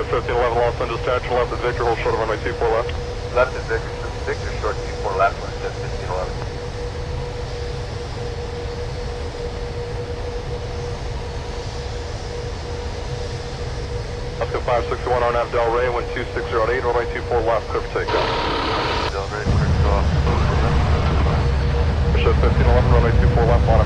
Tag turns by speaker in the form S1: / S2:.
S1: Show 1511 Los Angeles dispatch, left at Victor, hold short of runway 24 left.
S2: Left at Victor, short 24 left, when it says 1511.
S1: Oscar 561 RNAV Del Rey, wind 2608, runway 24 left, clear for takeoff.
S2: Del Rey, clear to go off.
S1: Show 1511, runway 24 left, on